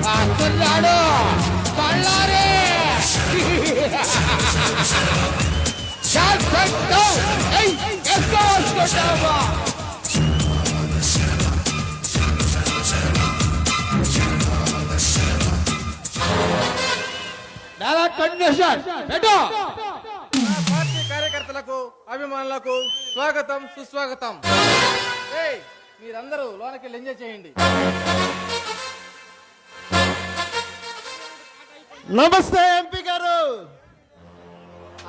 వస్తున్నాడు బళ్ళారి వస్తున్నావా పార్టీ కార్యకర్తలకు అభిమానులకు స్వాగతం సుస్వాగతం. మీరందరూ లోనకి ఎంజాయ్ చేయండి. నమస్తే ఎంపీ గారు.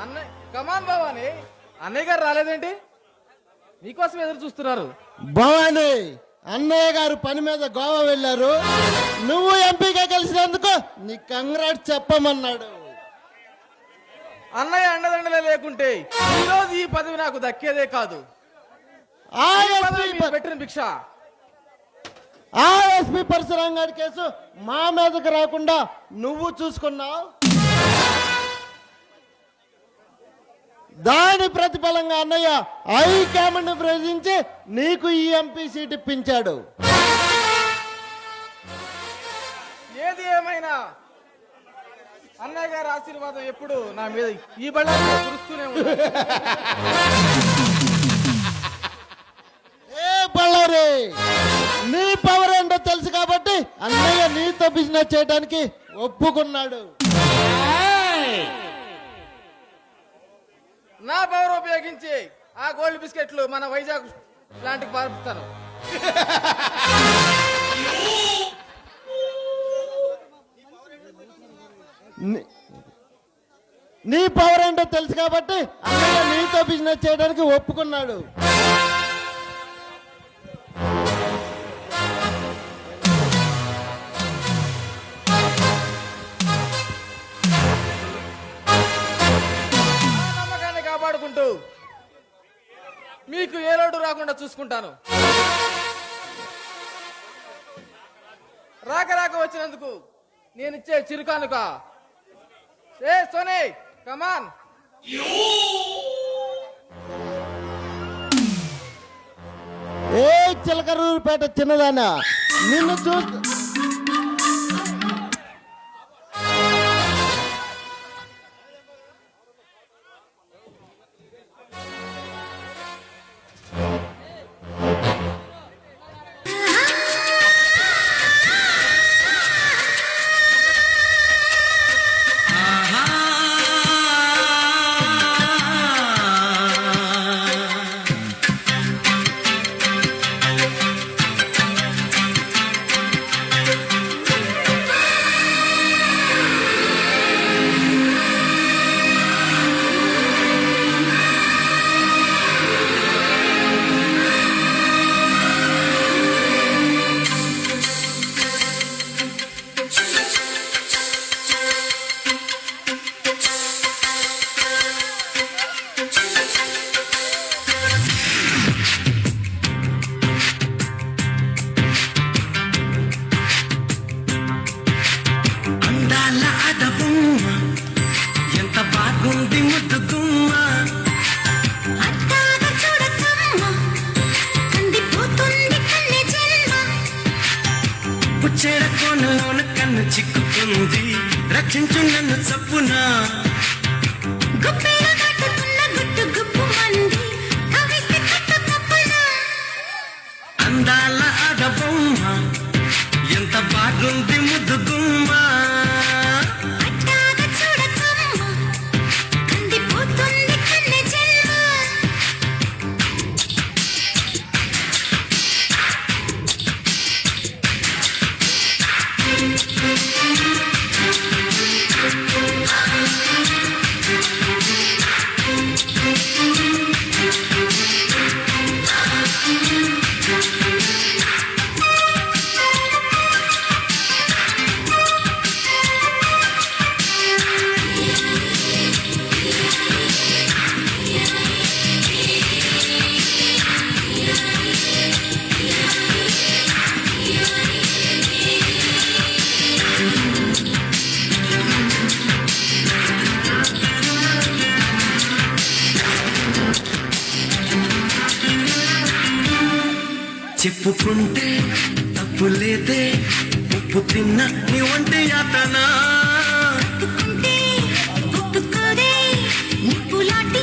అన్నయ్య కమాన్ భవాని, అన్నయ్య గారు రాలేదేంటి? మీకోసం ఎదురు చూస్తున్నారు. భవాని అన్నయ్య గారు పని మీద గోవా వెళ్ళారు. నువ్వు ఎంపీగా కలిసినందుకు నీ కంగ్రాట్స్ చెప్పమన్నాడు. అన్నయ్య అండదండలే లేకుంటే ఈ రోజు ఈ పదవి నాకు దక్కేదే కాదు. పెట్టిన భిక్ష. ఎస్పీ పరశురాం గారి కేసు మా మీదకు రాకుండా నువ్వు చూసుకున్నావు. దాని ప్రతిఫలంగా అన్నయ్య హైకమాండ్ ప్రశ్నించి నీకు ఈ ఎంపీ సీట్ ఇప్పించాడు. ఏది ఏమైనా అన్నయ్య గారి ఆశీర్వాదం ఎప్పుడు నా మీద ఈ బళ్ళ కురుస్తూనే ఉంది. ఏ బళ్ళారి, నీ పవర్ ఏంటో తెలుసు కాబట్టి అన్నయ్య నీతో బిజినెస్ చేయడానికి ఒప్పుకున్నాడు. నా పవర్ ఉపయోగించి ఆ గోల్డ్ బిస్కెట్లు మన వైజాగ్ ప్లాంట్కి పంపిస్తాను. నీ పవర్ ఏంటో తెలుసు కాబట్టి అన్నయ్య నీతో బిజినెస్ చేయడానికి ఒప్పుకున్నాడు. నమ్మకాన్ని కాపాడుకుంటూ మీకు ఏ లోటు రాకుండా చూసుకుంటాను. రాక వచ్చినందుకు నేను ఇచ్చే చిరుకానుక. ఏ సోనీ కమాన్. ఏ చిలకరూరుపేట చిన్నదానా, నిన్ను చూస్తూ చెరకొనలోన కన్ను చిక్కుకుంది, రక్షించు నన్ను చప్పున. అందాల ఆడబొమ్మ ఎంత బాగుంది ముద్దు గుమ్మ. చెప్పుకుంటే తప్పు లేదే, ఉప్పు తిన్న నీ ఒంటి యాతనా ఒప్పుకుంటే ఒప్పుకోదే నిప్పులాంటి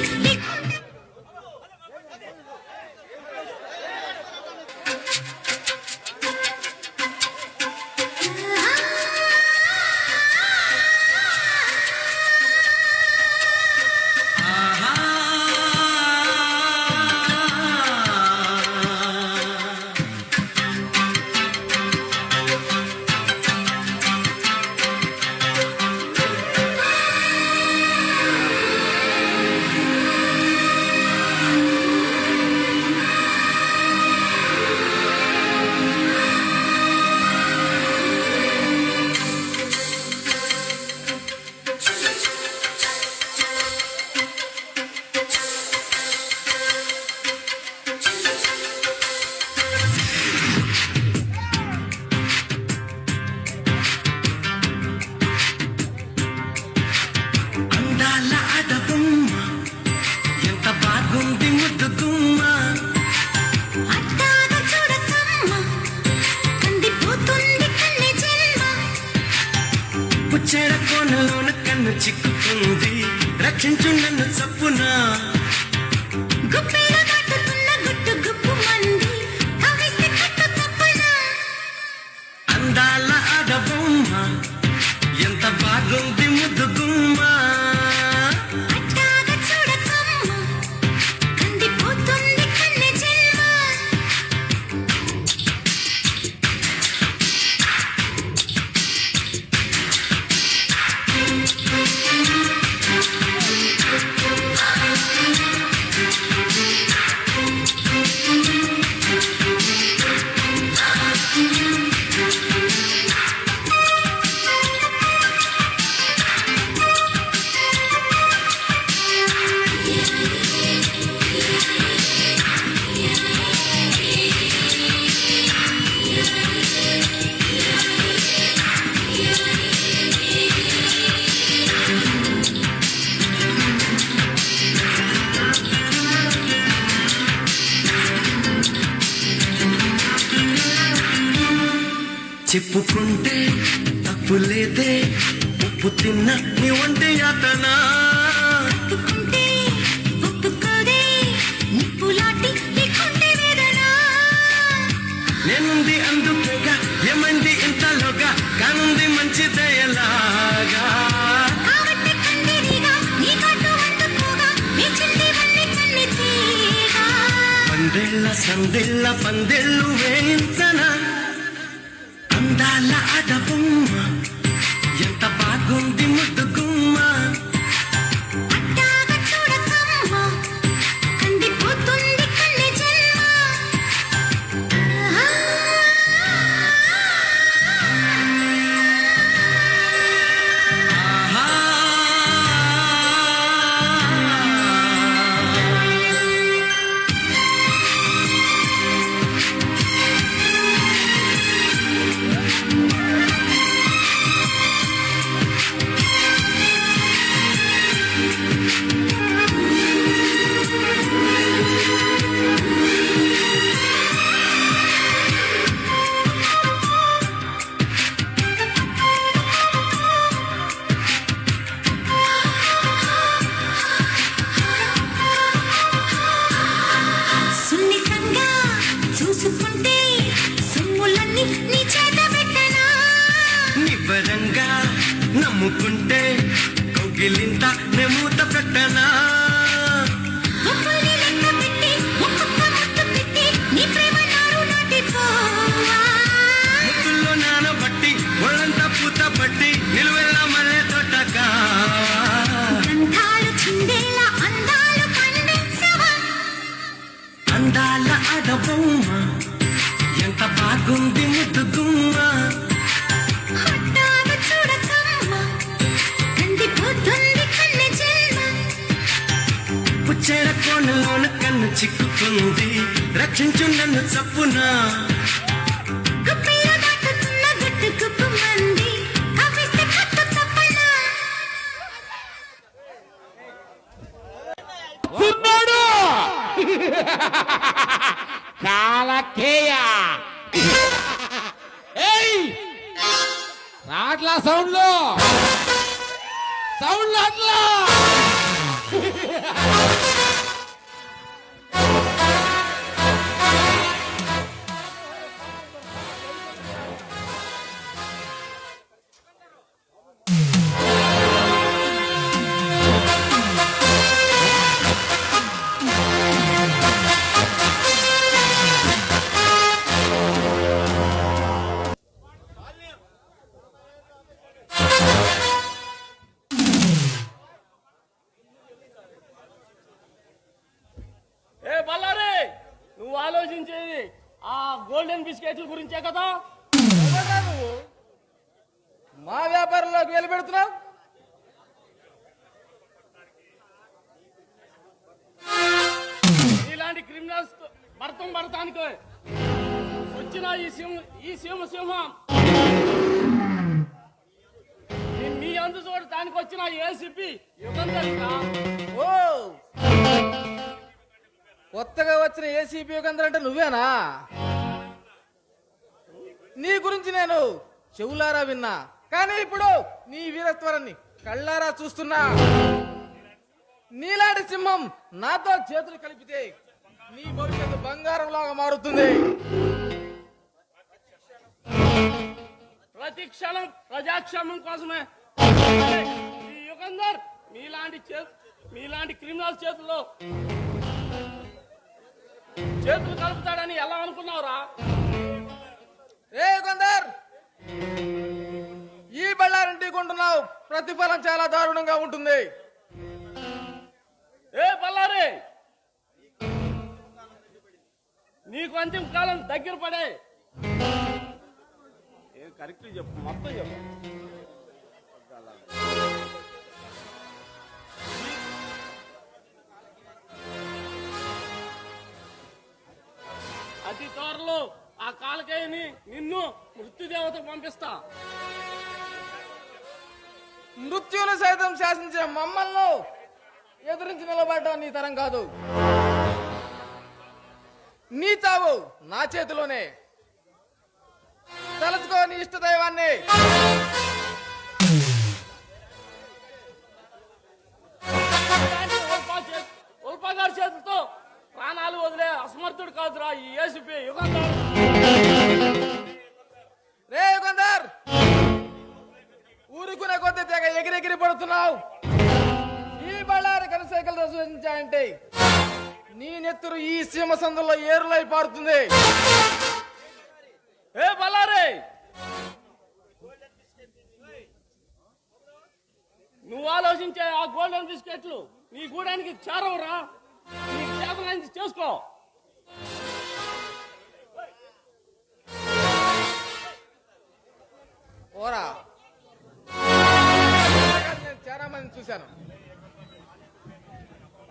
అందాల అడబొమ్మ ఎంత బాగుంది ముద్దు గుమ్మ అట్టాగా చూడకమ్మ కందిపోతుంది కన్నె జన్మ పుచ్చేడ కోనలోన కన్ను చిక్కుకుంది రక్షించు నన్ను చప్పునా గుప్పెలో దాటుతున్న గుట్టు గుప్పు మంది కవిస్తే కట్టు తప్పనా అందాల అడబొమ్మ ఎంత బాగుంది ముద్దు గుమ్మ అట్టాగా చూడకమ్మ కందిపోతుంది కన్నె జన్మ చెప్పుకుంటే తప్పు లేదే ఉప్పు తిన్న నీ ఒంటి యాతనా ఒప్పుకుంటే ఒప్పుకోదే నిప్పులాంటి ఈ కొంటె వేదన నేనుంది అందుకేగా ఏమంది ఇంతలోగా కానుంది మంచి దయలాగా కాబట్టి కందిరిగా నీ కట్టు అందుకోగా వేచింది వన్ని కన్ని తీగా పందేళ్ళ సందేళ్ళ పందేళ్ళు వేయించనా అందాల అడబొమ్మ ఎంత బాగుంది ముద్దు గుమ్మ అట్టాగా చూడకమ్మ కందిపోతుంది కన్నె జన్మ సున్నితంగా చూసుకుంటే సొమ్ములన్నీ నీ చేత పెట్టనా నిబ్బరంగా నమ్ముకుంటే కౌగిలింత నెమూత పెట్టనా ఒప్పుల్ని లెక్క పెట్టి ఒక్కొక్క ముద్దు పెట్టి నీ ప్రేమ నారు నాటిపోవా ముద్దుల్లో నానబట్టి ఒళ్ళంతా పూత పట్టి నిలువెల్ల మల్లె తోటగా గంధాలు చిందేలా అందాలు పండించవా అందాల అడబొమ్మ ఎంత బాగుంది ముద్దు గుమ్మ హట్టాగా చూడకమ్మ కందిపోతుంది కన్నె జన్మ పుచ్చేడ కోనలోన కన్ను చిక్కుకుంది రక్షించు నన్ను చప్పునా గుప్పెలో దాటుతున్న గుట్టు గుప్పు మంది కవిస్తే కట్టు తప్పనా ఉన్నాడు కాలకేయ ఏయ్ ఏ బల్లారి, నువ్వు ఆలోచించేది ఆ గోల్డెన్ బిస్కెట్ల గురించే కదా? ఎవరా నువ్వు మా వ్యాపారంలోకి వెలిపెడుతున్నావు? ఇలాంటి క్రిమినల్స్ భర్తం పడటానికి వచ్చిన ఈ సింహం మీ అందు చూడటానికి వచ్చిన ఏసీపీ యుగంధర్ ఓ కొత్తగా వచ్చిన ఏసీపీ యుగంధర్ అంటే నువ్వేనా? నీ గురించి నేను చెవులారా విన్నా, కానీ ఇప్పుడు నీ వీరత్వరాన్ని కళ్ళారా చూస్తున్నా. నీలాంటి సింహం నాతో చేతులు కలిపితే నీ భవిష్యత్తు బంగారం లాగా మారుతుంది. ప్రతి క్షణం ప్రజాక్షేమం కోసమే ఈ యుగంధర్ మీలాంటి క్రిమినల్ చేతులు కలుపుతాడని ఎలా అనుకున్నావురా? రే యుగంధర్, ఈ బళ్ళారింటి కొంటున్నావు, ప్రతిఫలం చాలా దారుణంగా ఉంటుంది. ఏ బల్లారి, నీకు అంతిమ కాలం దగ్గర పడే. ఏం కరెక్ట్ చెప్పు, మొత్తం చెప్పు. అతి త్వరలో ఆ కాలకేయని నిన్ను మృత్యుదేవతకు పంపిస్తా. మృత్యువును సైతం శాసించే మమ్మల్ని ఎదురించి నిలబడటం నీ తరం కాదు. నీ చావు నా చేతిలోనే. తలుచుకో నీ ఇష్ట దైవాన్ని. ఉల్పా గారి చేతులతో ప్రాణాలు వదిలే అసమర్థుడు కాదురా ఈ ఏసీపీ యుగంధర్. రే యుగంధర్, ఊరుకునే కొద్ది తెగ ఎగిరెగిరి పడుతున్నావు. ఈ బళ్ళారి కనసైకలు రచించాయంటే నీ నెత్తురు ఈ సీమ సందుల్లో ఏరులై పారుతుంది. ఏ బల్లారి, నువ్వు ఆలోచించే ఆ గోల్డెన్ బిస్కెట్లు నీ గూడానికి చేరవురా. నీ చేతనాన్ని చేసుకో. ఓరా, నేను చాలా మంది చూశాను.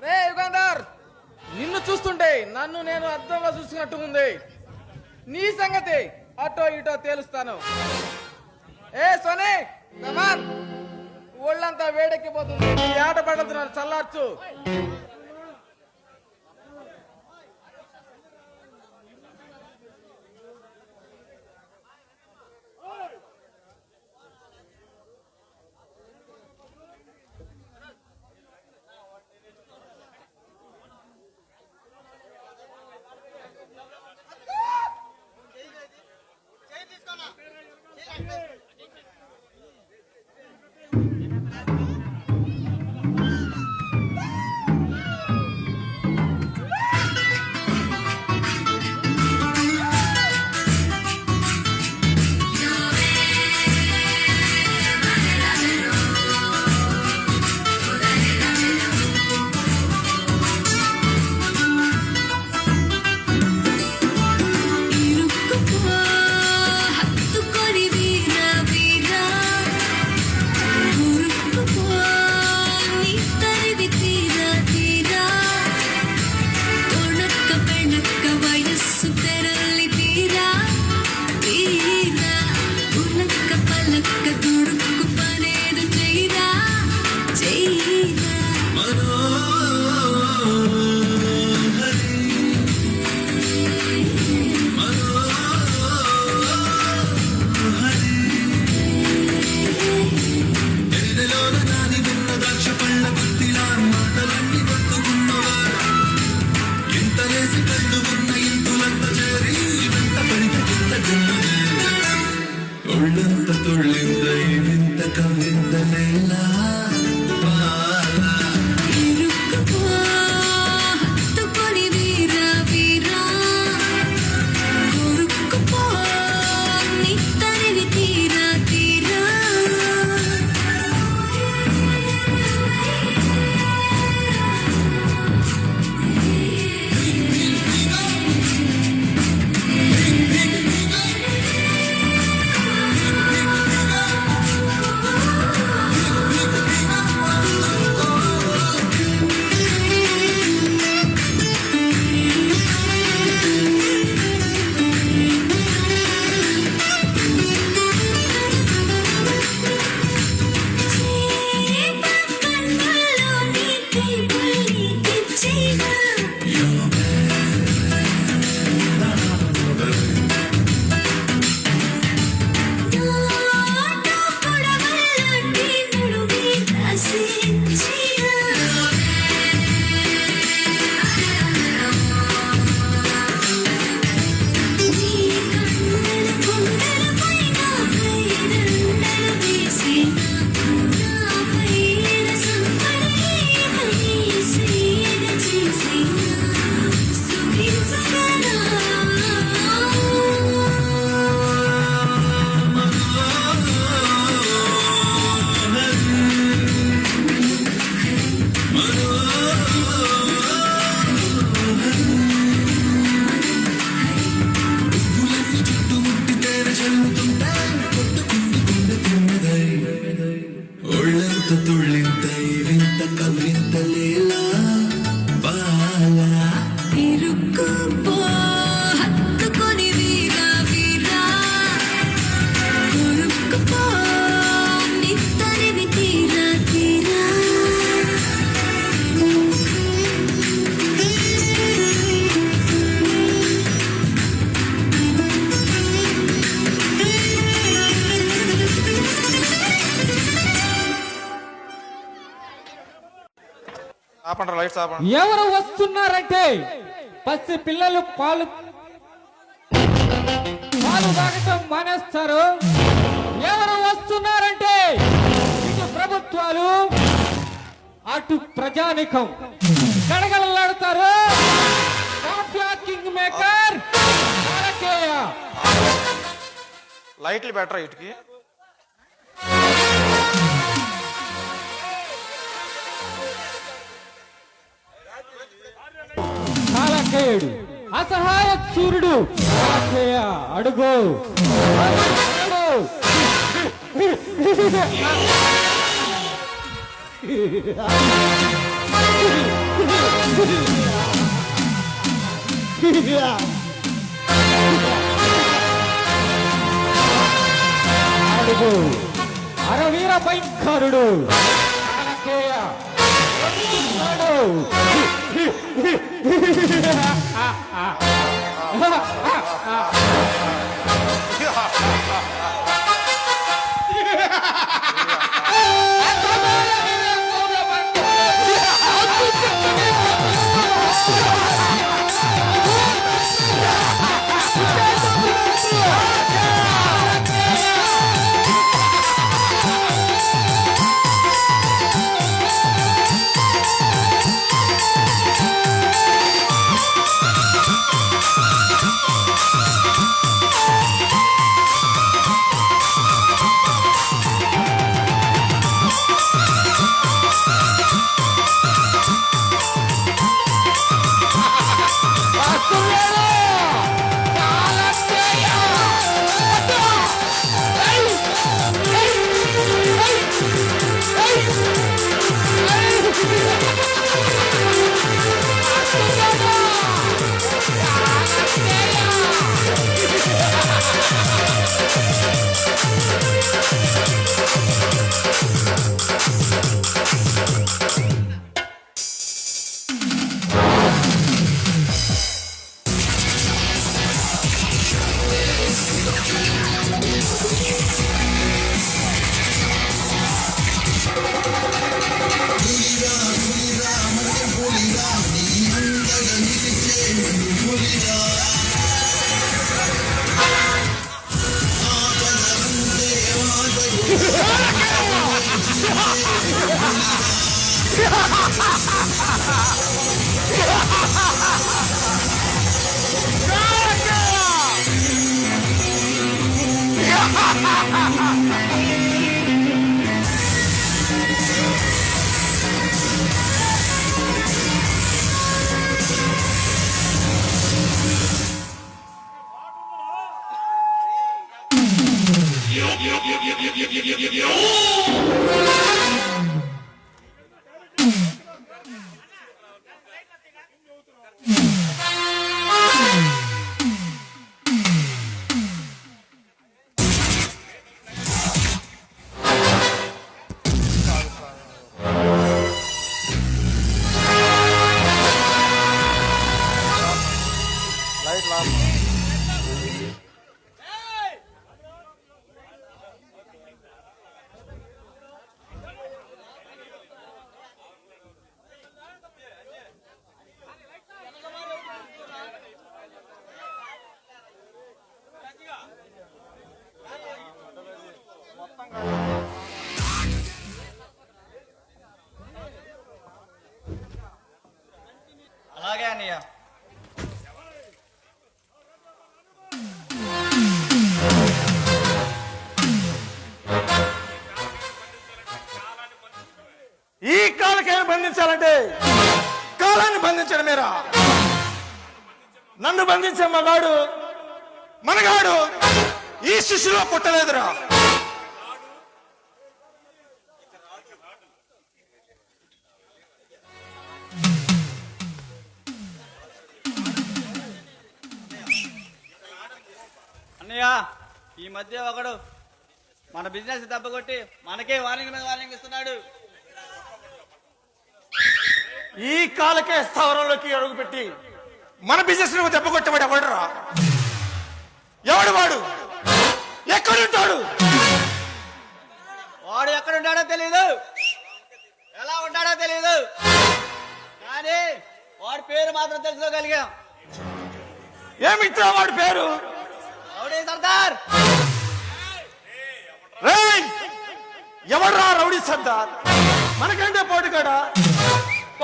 రే యుగంధర్, నిన్ను చూస్తుంటే నన్ను నేను అద్దంలో చూసుకున్నట్టు ఉంది. నీ సంగతి అటో ఇటో తేలుస్తాను. ఏ సోని, కమాన్, ఒళ్ళంతా వేడెక్కిపోతుంది. నీ ఆట పడద్దు, నన్ను చల్లార్చు. ఎంత తుళ్ళింత వింత కవింతలేలా బాలా ఇరుక్కుపో హత్తుకొని వీరా వీరా కొరుక్కుపో నిత్తరివి తీరా తీరా ఆపండి లైట్స్ ఆపండి. ఎవరు వస్తున్నారంటే పసి పిల్లలు పాలు తాగటం మానేస్తారు. ఎవరు వస్తున్నారంటే ఇటు ప్రభుత్వాలు అటు ప్రజానికం గడగడలాడతారు. కింగ్ మేకర్ లైట్లు బెటర్ ఇటుకి. కాలకేయుడు అసహాయ సూర్యుడు కాలకేయ అడుగు అడుగు అరవీర భయంకరుడు కాలకేయ లైట్లు ఆపండి. అలాగే అన్నయ్య. ఈ కాలకేమి బంధించాలంటే కాలాన్ని బంధించడమేరా. నన్ను బంధించే మగాడు మనగాడు ఈ శిశులో పుట్టలేదురా. ఈ మధ్య ఒకడు మన బిజినెస్ దెబ్బకొట్టి మనకే వార్నింగ్ మీద వార్నింగ్ ఇస్తున్నాడు. ఈ కాలకే స్థావరంలోకి అడుగుపెట్టి మన బిజినెస్ నువ్వు దెబ్బ కొట్టబడి ఎవడురా? ఎవడు వాడు? ఎక్కడుంటాడు? వాడు ఎక్కడుంటాడో తెలియదు, ఎలా ఉంటాడో తెలియదు, కానీ వాడి పేరు మాత్రం తెలుసుకోగలిగాం. ఏమిట్రా వాడి పేరు? రౌడీ సర్దార్. రేయ్! ఎవడ్రా రౌడీ సర్దార్? మనకంటే పోటుగాడా?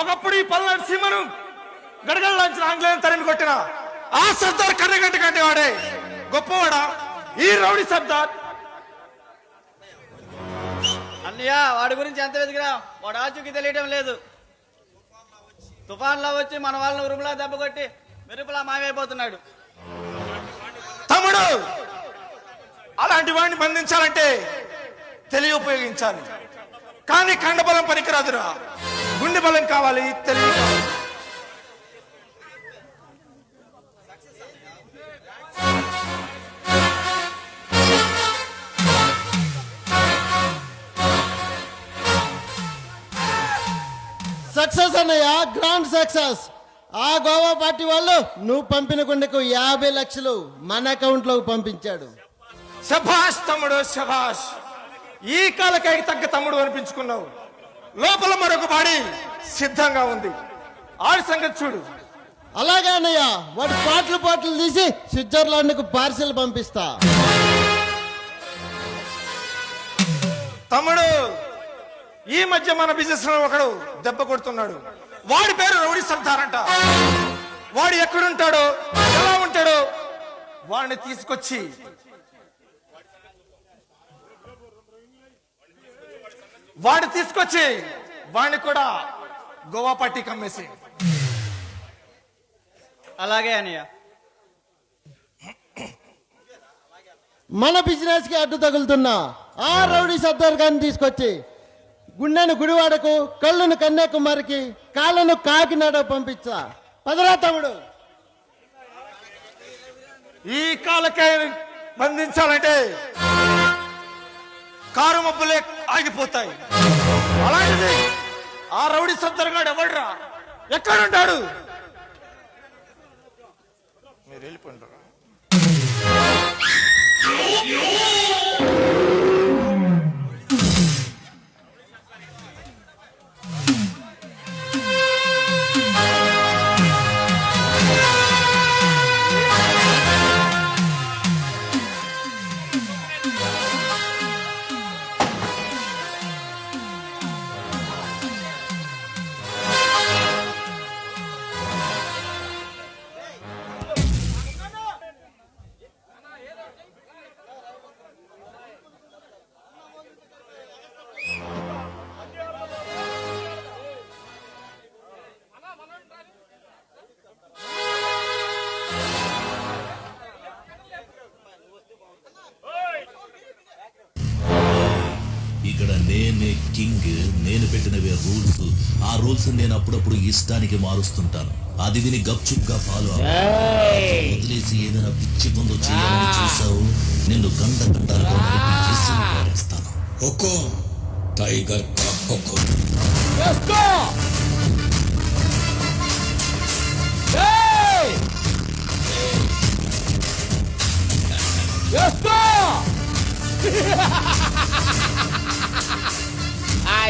ఒకప్పుడు ఈ పల్నాడు సీమను గడగడలాంచిన ఆంగ్లేయులను తరిమి కొట్టిన ఆ సర్దార్ కర్రగంట కంటే వాడే గొప్పవాడా ఈ రౌడీ సర్దార్? అన్నయ్య, వాడి గురించి ఎంత వెతికినా వాడు ఆచూకీ తెలియటం లేదు. తుఫాన్లో వచ్చి మన వాళ్ళని ఉరుములా దెబ్బకొట్టి మెరుపులా మాయమైపోతున్నాడు. తమ్ముడు, అలాంటి వాడిని బంధించాలంటే తెలివి ఉపయోగించాలి, కానీ కండబలం పనికిరాదురా. గుండె బలం కావాలి, తెలివి కావాలి. సక్సెస్ అన్నయ్య, గ్రాండ్ సక్సెస్. ఆ గోవా పార్టీ వాళ్ళు నువ్వు పంపిన గుండెకు 50 లక్షలు మన అకౌంట్ లోకి పంపించాడు. శభాష్ తమ్ముడు, శభాష్. ఈ కాలకాయకి తగ్గ తమ్ముడు అనిపించుకున్నావు. లోపల మరొక బాడీ సిద్ధంగా ఉంది, ఆడి సంగతి చూడు. అలాగే అన్నయ్య, వాటి పాటలు తీసి స్విట్జర్లాండ్ కు పార్సిల్ పంపిస్తా. తమ్ముడు, ఈ మధ్య మన బిజినెస్ లో ఒకడు దెబ్బ కొడుతున్నాడు. వాడి పేరు రౌడీ సర్దార్ అంట. వాడు ఎక్కడుంటాడో, ఎలా ఉంటాడో వాడిని తీసుకొచ్చి వాడిని కూడా గోవా పట్టి కమ్మేసి. అలాగే అన్నయ్య. మన బిజినెస్ కి అడ్డు తగులుతున్నా ఆ రౌడీ సర్దార్ గారిని తీసుకొచ్చి గుండెను గుడివాడకు, కళ్ళను కన్యాకుమారికి, కాళ్ళను కాకినాడ పంపించా. పదరా తమ్ముడు. ఈ కాలకాయ బంధించాలంటే కారు మబ్బులే ఆగిపోతాయి. అలాంటిది ఆ రౌడీ సర్దార్ గాడు ఎవడ్రా? ఎక్కడుంటాడు? మీరు వెళ్ళిపోండి. ఇక్కడ నేనే కింగ్, నేను పెట్టినవే రూల్స్. ఆ రూల్స్ నేను అప్పుడప్పుడు ఇష్టానికి మారుస్తుంటాను. అది విని గప్చుప్గా ఫాలో వదిలేసి ఏదైనా పిచ్చి పొందో చేయాలని చూసావు, నిన్ను గంట గంటలుగా పారేస్తాను. ఒక్కో టైగర్ ఒక్కో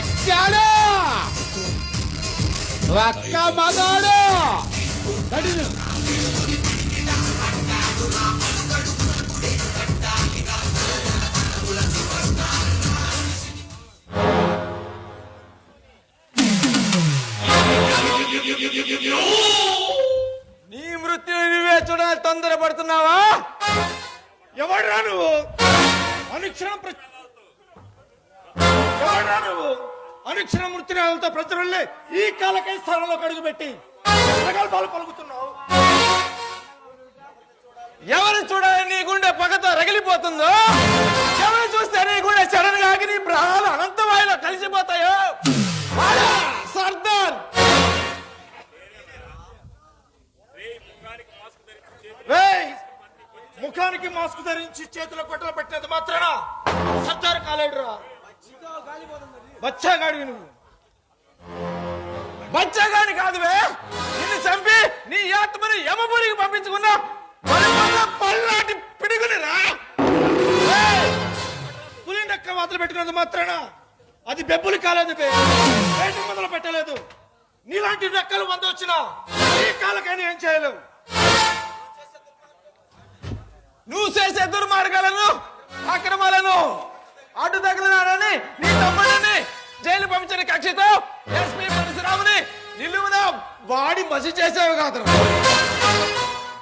వచ్చాడు ఒక్క మగాడు. నీ మృత్యుని నువ్వే చూడాలి తొందరపడుతున్నావా? ఎవడ్రా నువ్వు? అనుక్షణ మృత్యునాలతో ప్రజలే ఈ కాలకై స్థానంలో అడుగుపెట్టి ప్రగల్భాలు పలుకుతున్నావు. ఎవరిని చూడాలి నీ గుండె పగతో రగిలిపోతుందో, ఎవరిని చూస్తే నీ గుండె సడన్ గా ఆగి నీ ప్రాణాలు అనంతవాయిలో కలిసిపోతాయో సర్దార్. ముఖ ముఖానికి మాస్క్ ధరించి చేతిలో కొట్టలు పెట్టినంత మాత్రాన సర్దార్ కాలేడురా. బచ్చాగాడివి నువ్వు. బచ్చాగాని కాదువే, నిన్ను చంపి నీ ఆత్మని యమపురికి పంపించుకున్నా పల్లాటి పిడుగునిరా. పులి నక్క మొదలు పెట్టినంత మాత్రాన అది బెబ్బులు కాలేదు, వేట మొదలు పెట్టలేదు. నీలాంటి నక్కలు 100 వచ్చినా ఈ కాలకైనా ఏం చేయలేవు. నువ్వు చేసే దుర్మార్గాలను అక్రమాలను అడ్డు తగిలినాడని నీ తమ్ముడిని జైలు పంపించిన కక్షతో ఎస్పీ పరశురాముని నిలువున వాడి మసి చేసేవి కాదు.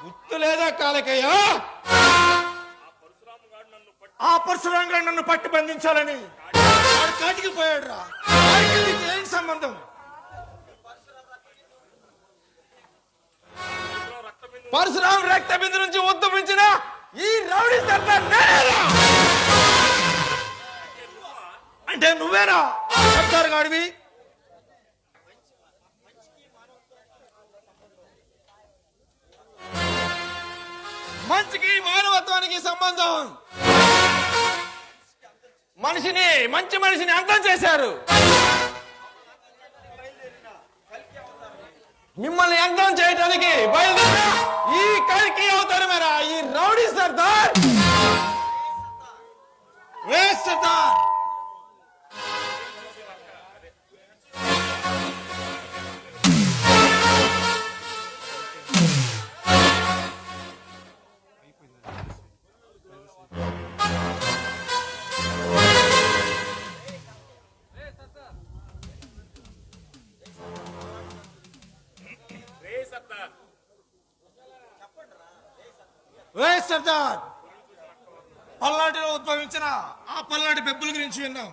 గుర్తు లేదా కాలకయ్యా? ఆ పరశురాం గారు నన్ను పట్టి బంధించాలని వాడు కాటికి పోయాడు రా. ఏంటి సంబంధం? పరశురాం రక్త బిందు నుంచి ఉద్యమించిన ఈ రౌడీ సర్దార్ నేనేరా. అంటే నువ్వేనా సర్దార్ గాడివి? మంచికి మానవత్వానికి సంబంధం. మంచి మనిషిని అంతం చేశారు. మిమ్మల్ని అంతం చేయడానికి బయలుదేరా ఈ కల్కి అవతారమేరా ఈ రౌడీ సర్దార్. వే సర్దార్, సర్దార్ పల్నాటిలో ఉద్భవించిన ఆ పల్నాటి బెబ్బుల గురించి విన్నాం.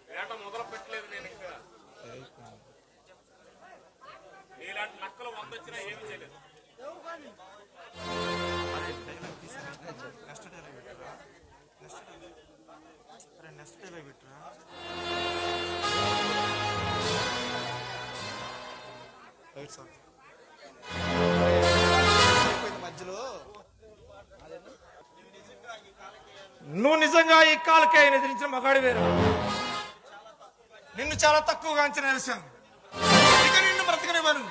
వేట మొదలు పెట్టలేదు నేను. ఇంకా నీలాంటి నక్కలు 100 వచ్చినా ఏమి చేయలేదు. నువ్వు నిజంగా ఈ కాలకే ఎదిరించిన మగాడి వేరు. నిన్ను చాలా తక్కువగా అంచనా వేశాను. ఇక నిన్ను బ్రతకనివ్వను.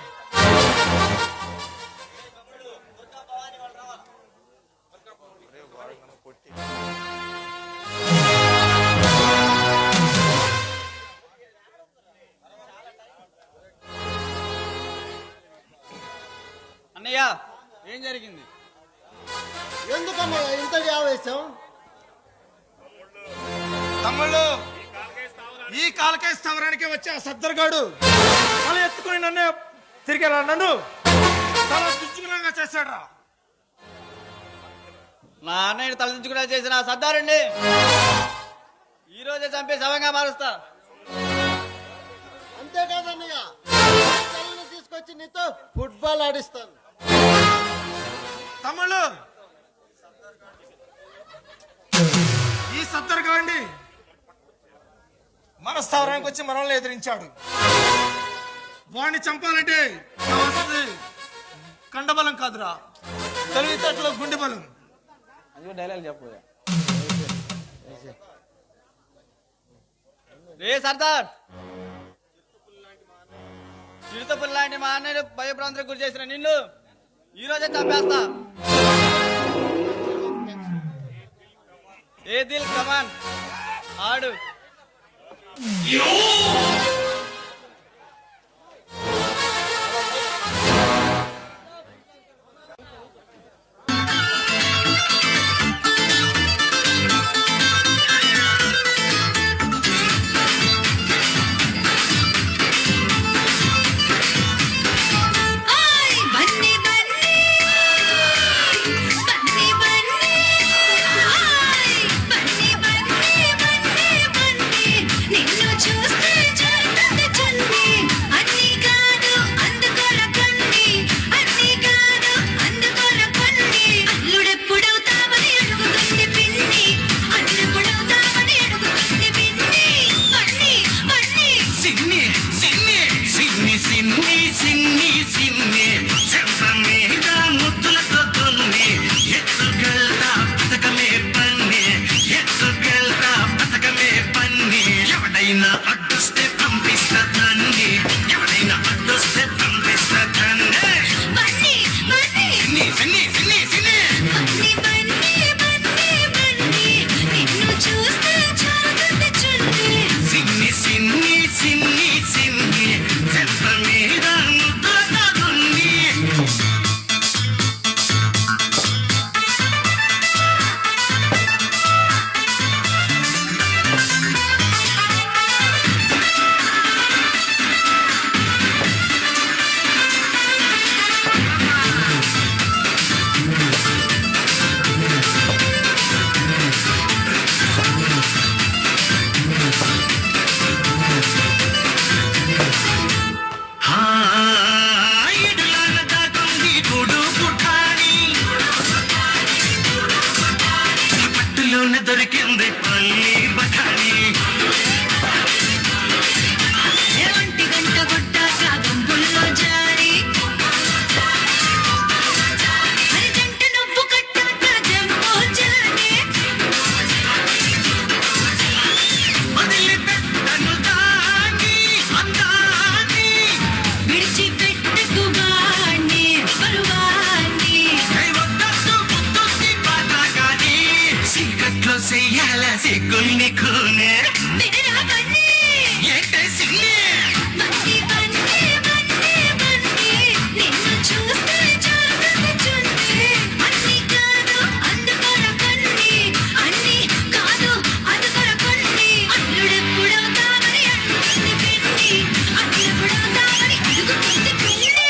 అన్నయ్య ఏం జరిగింది? ఎందుకన్నా ఇంతటి ఆవేశం? తమ్ముళ్ళు, ఈ కాలకే స్థావరానికి వచ్చే ఆ సద్దర్గాడు తల ఎత్తుకుని నన్ను తిరిగేలా నన్ను చాలా దుర్జుగుణంగా చేశాడు. నా అన్నయ్యని తలదించుకున్నా చేసిన సర్దారండి ఈ రోజే చంపే శవంగా మారుస్తా. అంతేకాదన్నయ్య, తీసుకొచ్చి నీతో ఫుట్బాల్ ఆడిస్తాను. తమ్ముళ్ళు, ఈ సద్దర్గాండి మన స్థావరానికి వచ్చి మనల్ని ఎదిరించాడు. వాడిని చంపాలంటే కావాల్సింది కండబలం కాదురా, తెలివితేటలో గుండె బలం. డైలాగ్ చెప్పు. రే సర్దార్, చిరుతపుల్ లాంటి మా అన్నయ్య భయభ్రాంతులకు గురి చేసిన నిన్ను ఈ రోజే చంపేస్తా. ఏ దిల్ కమాన్ ఆడు. నిన్ను చూస్తే సిన్ని సిన్ని చెంప మీద ముద్దులతో దున్ని ఎత్తుకెళ్తా పథకమే పన్ని ఎత్తుకెళ్తా పథకమే పన్ని ఎవడైనా అడ్డొస్తే పంపిస్తా తన్ని ఎవడైనా అడ్డొస్తే పంపిస్తా తన్ని బన్నీ బన్నీ సిన్ని సిన్ని సిన్ని సిన్ని బన్నీ బన్నీ బన్నీ బన్నీ నిన్ను చూస్తే చారుతుంది చున్నీ సిన్ని సిన్ని సిన్ని సిన్ని చెంప మీద ముద్దులతో దున్ని ఇడులాన దాగుంది గూడు పుఠాని పట్టులోన దొరికింది పల్లి బఠాని ఒంటి గంట కొట్టాక గుంపుల్లో జారి అరగంట నువ్వు కట్టాక జంపో జానే వదిలిపెట్టను దాన్ని అందాన్ని విడిచిపెట్టకు వాణ్ణి పరువాణ్ణి కై వద్దొద్దు ముద్దొద్ది పాతగాని చీకట్లో చెయ్యాల సిగ్గుల్ని కూనే వినరా బన్నీ ఏంటే సిన్ని బన్నీ బన్నీ బన్నీ బన్నీ నిన్ను చూస్తే చారుతుంది చున్నీ అన్ని కాదు అందుకొర కన్ని అన్ని కాదు అందుకొర కొన్ని అల్లుడెప్పుడవుతామని అడుగుతుంది పిన్ని అల్లుడెప్పుడవుతామని అడుగుతుంది పిన్ని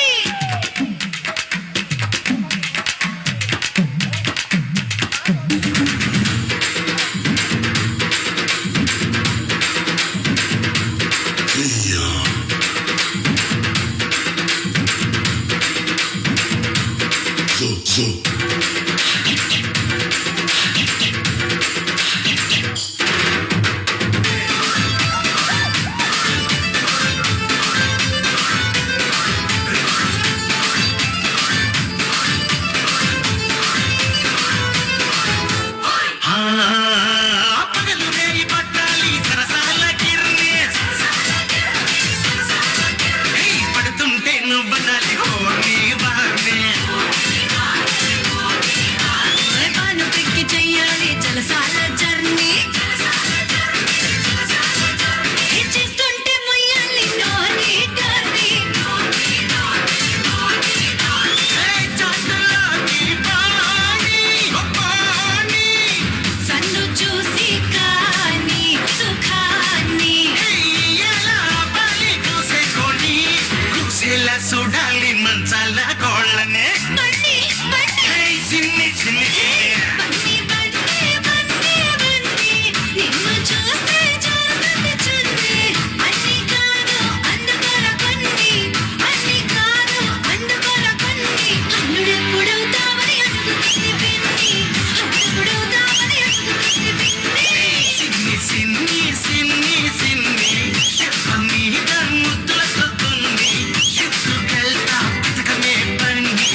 పగలు రేయి పట్టాలి సరసాల కిర్నే పడుతుంటే నువ్వనాలి హోర్ని వార్నే పాను పెక్కి చెయ్యాలి జలసాల జర్నీ చేస్తుంటే మొయ్యాలి నోని కర్రీ చాటులోకి పాని పాని సన్ను చూసి కాని సుఖాన్ని ఎలా బలి కూసేకొని కూసేలా చూడాలి మంచాల కోళ్ళనే బన్నీ బన్నీ సిన్ని సిన్ని బన్నీ బన్నీ బన్నీ బన్నీ నిన్ను చూస్తే చారుతుంది చున్నీ అన్ని కాదు అందుకొర కొన్ని అన్ని కాదు అందుకొర కొన్ని అల్లుడెప్పుడవుతామని అడుగుతుంది పిన్ని అల్లుడెప్పుడవుతామని అడుగుతుంది పిన్ని సిన్ని సిన్ని సిన్ని సిన్ని చెప్ప మీద ముద్దులతో దున్ని ఎత్తుకెళ్తా పథకమే బండి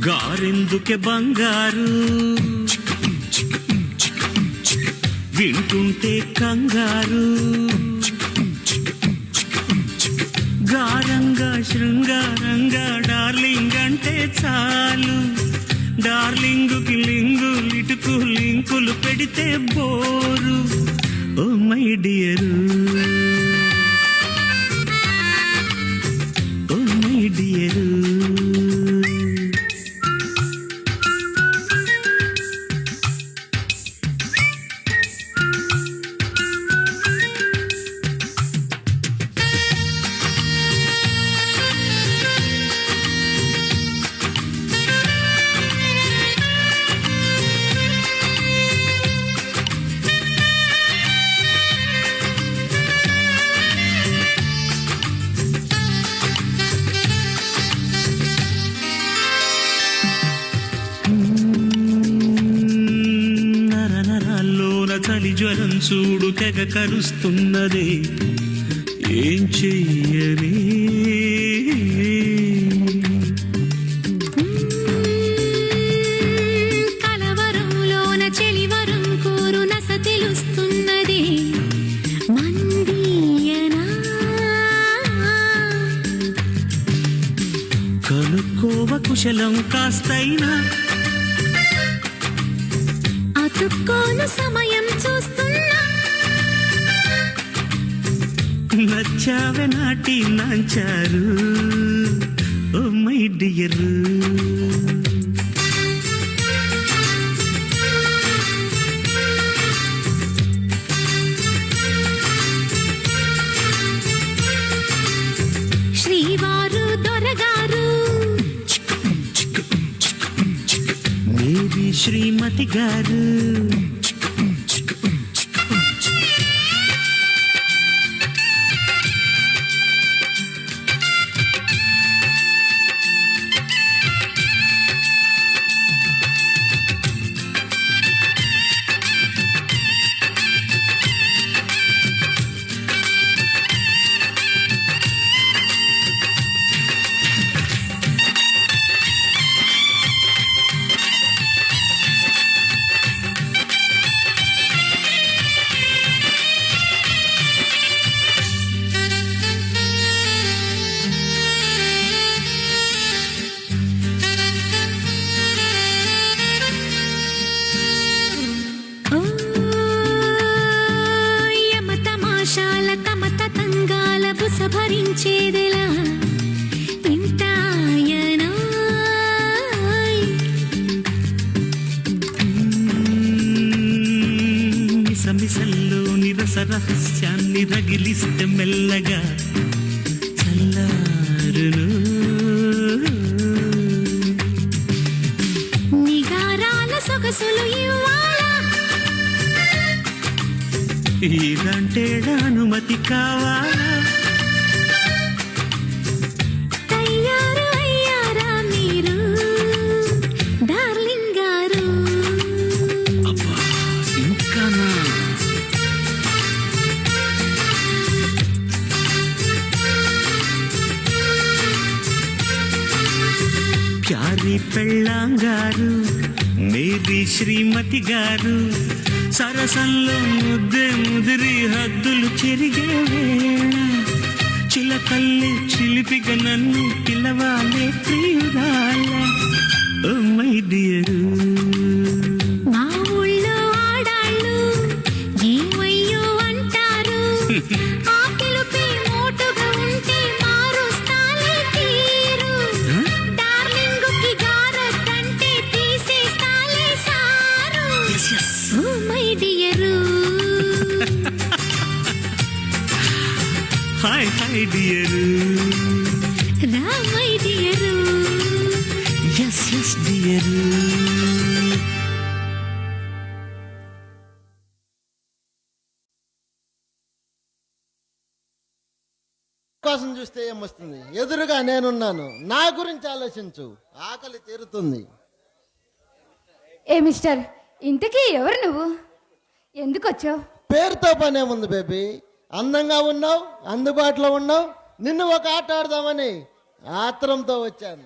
గారెందుకే బంగారు వింటుంటే కంగారు గారంగా శృంగారంగా డార్లింగ్ అంటే చాలు డార్లింగుకి లింగులు ఇటుకు లింకులు పెడితే bore oh my dear oh my dear చలి జ్వరం చూడు తెగ కరుస్తున్నదే ఏం చెయ్యనే కలవరంలోన చెలివరం కోరు నస తెలుస్తున్నదే మందీయనా కనుక్కోవ కుశలం కాస్తైనా అతుక్కోను సమయం చూస్తున్నా నచ్చావే నాటి నాంచారు ఓ మై డియర్ శ్రీవారు దొరగారు మేరీ శ్రీమతి గారు భరించేదెలా ఇంటాయనా మిసమిసల్లో నిరస రహస్యాన్ని రగిలిస్తే మెల్లగా చల్లారును నిగారాల సొగసులు ఇవ్వాలా ఇదంటే అనుమతి కావాలా తయారు అయ్యారా మీరు డార్లింగ్ గారు అబ్బా ఇంకానా ప్యారి పెళ్ళాంగారు మేరీ శ్రీమతి గారు సరసంలో ముద్దే ముదిరి హద్దులు చెరిగే వేళ చిలకల్లి చిలిపిగా నన్ను పిలవాలే ప్రియురాల ఓ మై డియరు మా ఊళ్ళో ఆడాళ్ళు ఏమయ్యో అంటారు ఆ పిలుపే మోటుగా ఉంటే మారుస్తాలే తీరు డార్లింగుకి గారకంటే తీసేస్తాలే sir oh my dear hi hi dear రా my dear yes yes dear కోసం చూస్తే ఏమొస్తుంది? ఎదురుగా నేనున్నాను. నా గురించి ఆలోచించు, ఆకలి తీరుతుంది. ఏ మిస్టర్, ఇంతకీ ఎవరు నువ్వు? ఎందుకు వచ్చావు? పేరుతో పనేముంది బేబీ? అందంగా ఉన్నావు, అందుబాటులో ఉన్నావు, నిన్ను ఒక ఆట ఆడదామని ఆత్రంతో వచ్చాను.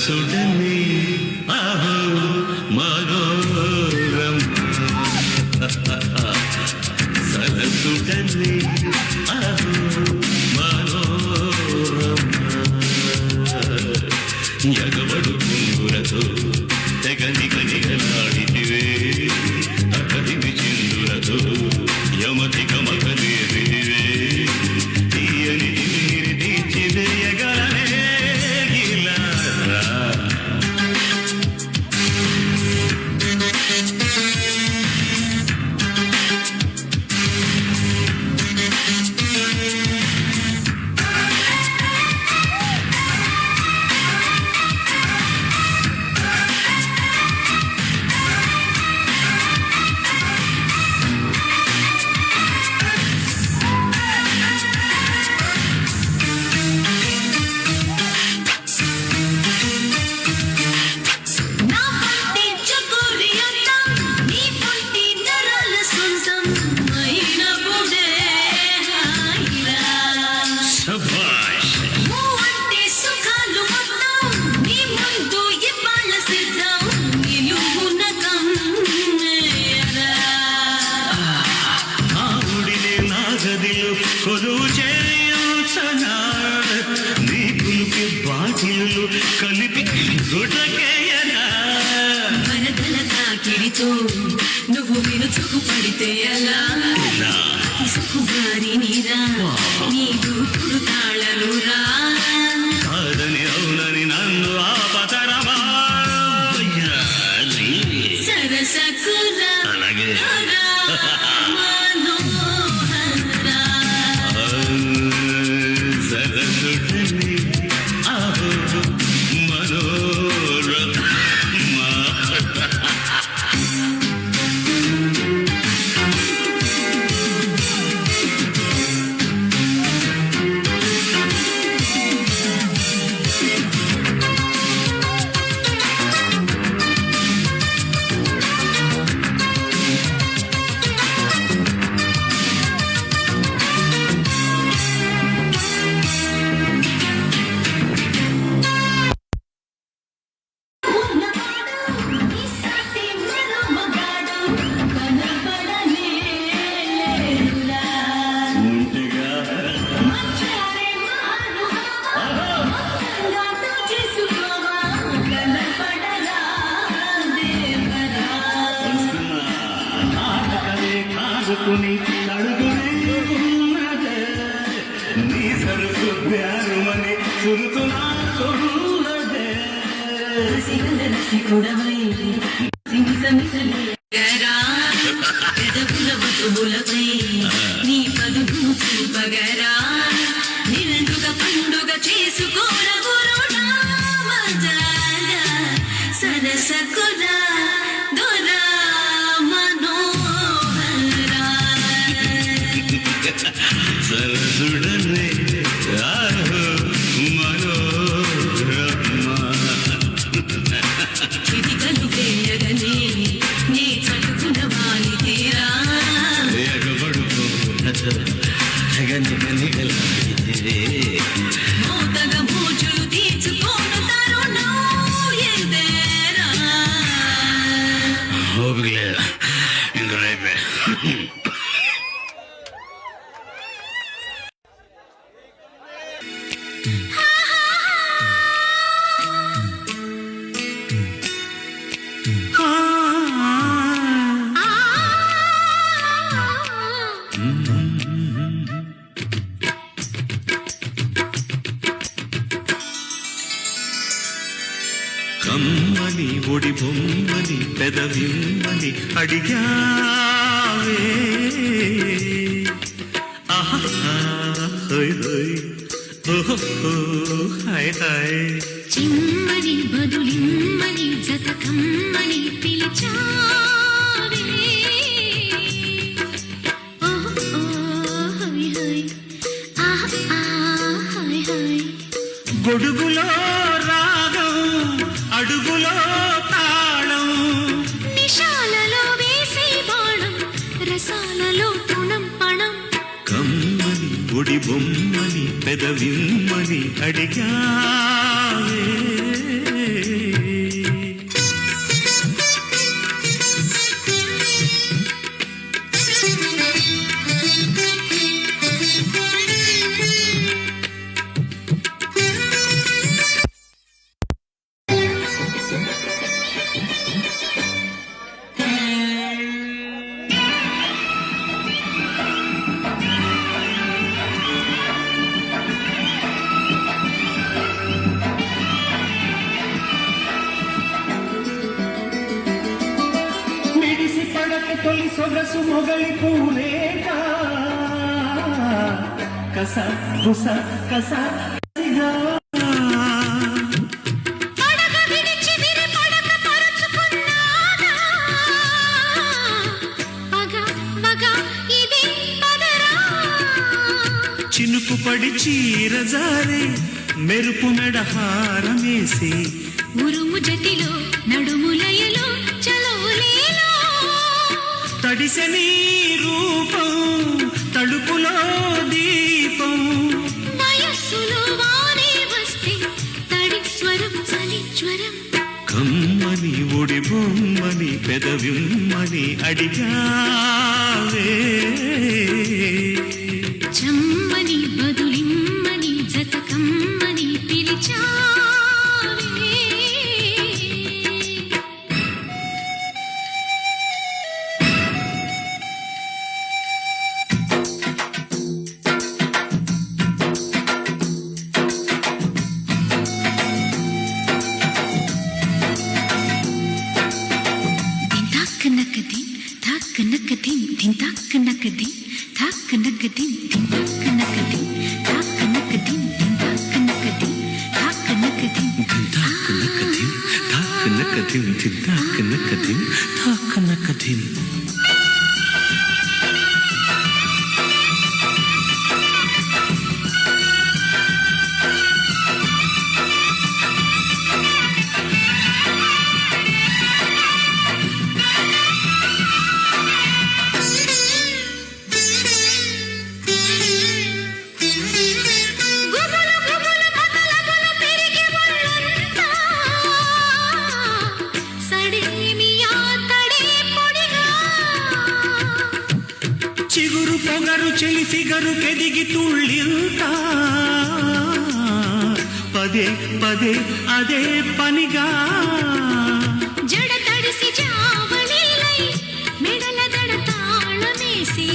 సరసుడని ఆహో మనోరమ సరసుడని ఆహో మనోరమ ఎగబడు కుంగురతో తెగనిగనిగలాడితివే అకదివి చిందులతో యమతి గమకలేదివే తీయని తీరి తీర్చివేయగలనే ఇలా నా పంటి చకోరి అన్నం నీ పంటి నరాల సొంతం అయినప్పుడే హాయిరా శభాష్ అంటే సుఖాలు మొత్తం నీ ముందు ఇవ్వాల సిద్ధం నిలువున కమ్మేయరా ఆవుడిని నా గదిలో కొలువు చేయుచనా నీ కులుకి బాటిలు కలిపి గుటకేయనా వరదల తాకిడితో నువ్వు విరుచుకు పడితే ఎలా ఇలా సుకుమారి నీరా నీ దూకుడు తాళనురా కాదని అవునని నన్ను ఆపతరమా సరసకురా అలాగే మనోహరా సరసుడని ఆహో మనోరమ నీ సాటి మరో మగాడు కనపడనే లేదురా ఉంటగా మచ్చారే మహానుభావా చేసుకోవా కనపడరా దేవరా ఆటకలే కాదుకుని అడుగునే ఉన్నదే నీ సరుకు బ్యారుమని చురుతున్నా కొన్నదే రసికుడవై సిమిసమిసలేగరా పెదవుల వధువులపై నీ పదును చూపగరా నిండుగ పండుగ చేసుకోర గురుడా మజాగా సరసకురా దొరా మనోహరా సరసుడనే ఆహో మనోరమ చిటికలు వేయగనే నీ చటుకున వాలి తీరా ఎగబడుకో తెగనిగనిగలాడితివే మోతగ మోజులు తీర్చుకోను తరుణం ఎదేరా ఓపిక లేదా ఇంక రేపే కమ్మని ఒడి బొమ్మని పెదవిమ్మని అడిగావే ఆహా హోయ్ హోయ్ ఓహో హాయ్ హాయ్ చిమ్మని బదులిమ్మని జతకమ్మని పిలిచావే ఓహో హోయ్ హోయ్ ఆహా హాయ్ హాయ్ గొడుగులో రాగం అడుగులో తాళం నిశాలలో వేసే బాణం రసాలలో పుణం పణం కమ్మని ఒడి బొమ్మని పెదవిమ్మని అడిగావే సొగసు మొగలి పూరేట కస బుస కస పడగ విడిచి విరి పడక పరుచుకున్నానా పగ పగ ఇది పదరా చినుకు పడి చీర జారే మెరుపు మెడహారమేసి ఉరుము జతిలో నడుములయలో చలోలేలో తడిసె నీ రూపం తడుపులో దీపం వయస్సులో వానే వస్తే తడి స్వరం చలి జ్వరం కమ్మని ఒడి బొమ్మని పెదవిమ్మని అడిగావే చమ్మని బదులిమ్మని జతకమ్మని పిలిచావే చిగురు పొగరు చెలి ఫిగరు కెదిగి తుళ్ళింత పదే పదే అదే పనిగా జడ తడిసి జావళీలై మెడల దడ తాళమేసి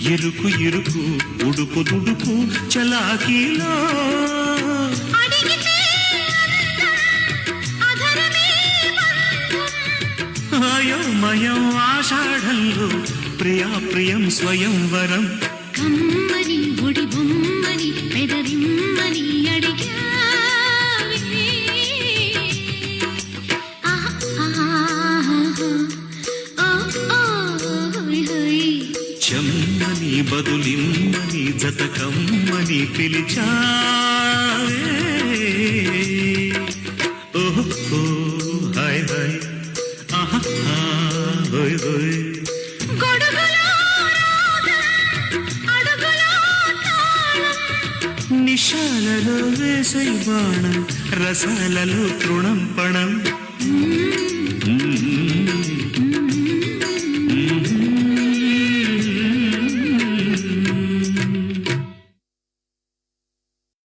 ఇరుకు ఇరుకు ఉడుకు దుడుకు చలాకీలో అడిగితే అధరమే అయోమయం ఆషాఢంలో ప్రియా ప్రియం స్వయంవరం కమ్మని ఒడి బొమ్మని పెదరిమ్మని అడిగావే చెమ్మని బదులిమ్మని జతకమ్మని పిలిచావే ఓహో హాయ్ హాయ్ ఆహా హోయ్ హోయ్ నిశాలలో వేసై బాణం రసాలలో తృణం పణం